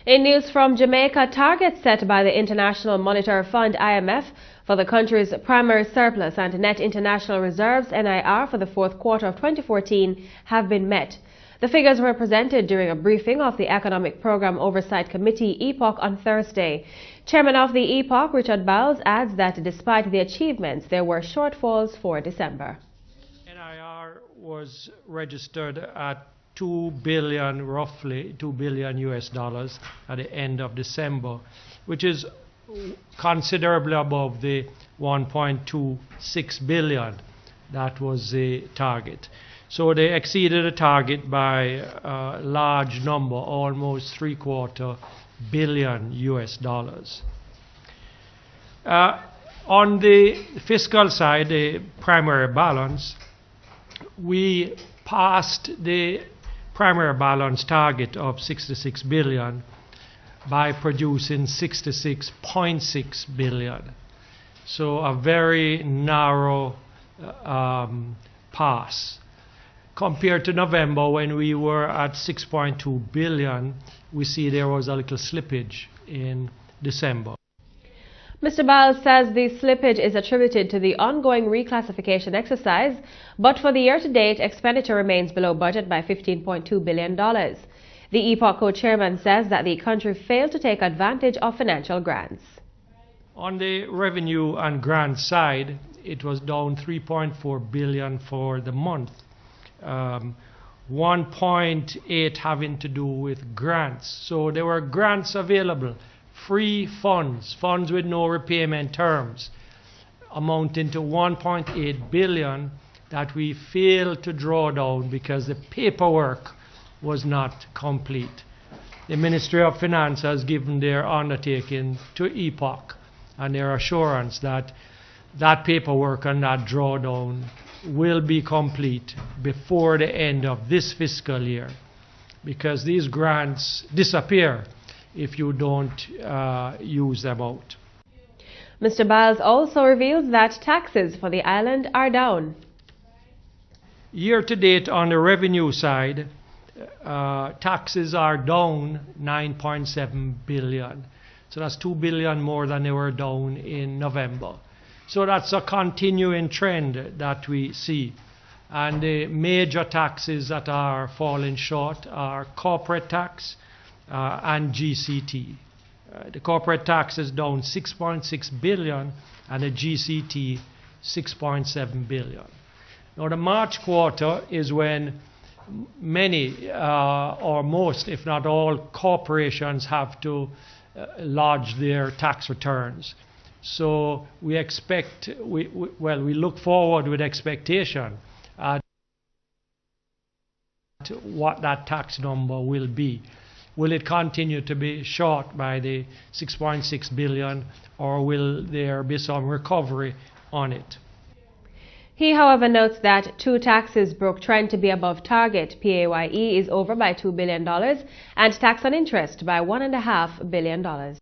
In news from Jamaica, targets set by the International Monetary Fund (IMF) for the country's primary surplus and Net International Reserves (NIR) for the fourth quarter of 2014 have been met. The figures were presented during a briefing of the Economic Program Oversight Committee (EPOC) on Thursday. Chairman of the EPOC, Richard Bowles, adds that despite the achievements, there were shortfalls for December. NIR was registered at roughly $2 billion at the end of December, which is considerably above the 1.26 billion that was the target. So they exceeded the target by a large number, almost $750 million. On the fiscal side, the primary balance, we passed the primary balance target of 66 billion by producing 66.6 billion. So a very narrow pass. Compared to November, when we were at 6.2 billion, we see there was a little slippage in December. Mr. Bowles says the slippage is attributed to the ongoing reclassification exercise, but for the year-to-date, expenditure remains below budget by $15.2 billion. The EPOC co-chairman says that the country failed to take advantage of financial grants. On the revenue and grant side, it was down 3.4 billion for the month. 1.8 having to do with grants. So there were grants available, free funds with no repayment terms, amounting to 1.8 billion that we failed to draw down because the paperwork was not complete. The Ministry of Finance has given their undertaking to EPOC and their assurance that that paperwork and that drawdown will be complete before the end of this fiscal year, because these grants disappear if you don't use them out. Mr. Bowles also reveals that taxes for the island are down. Year to date on the revenue side, taxes are down 9.7 billion. So that's 2 billion more than they were down in November. So that's a continuing trend that we see. And the major taxes that are falling short are corporate tax and GCT. The corporate tax is down 6.6 billion and the GCT 6.7 billion. Now the March quarter is when many or most, if not all, corporations have to lodge their tax returns. So we expect, we look forward with expectation at what that tax number will be. Will it continue to be short by the 6.6 billion, or will there be some recovery on it? He, however, notes that two taxes broke trend to be above target. PAYE is over by $2 billion and tax on interest by $1.5 billion.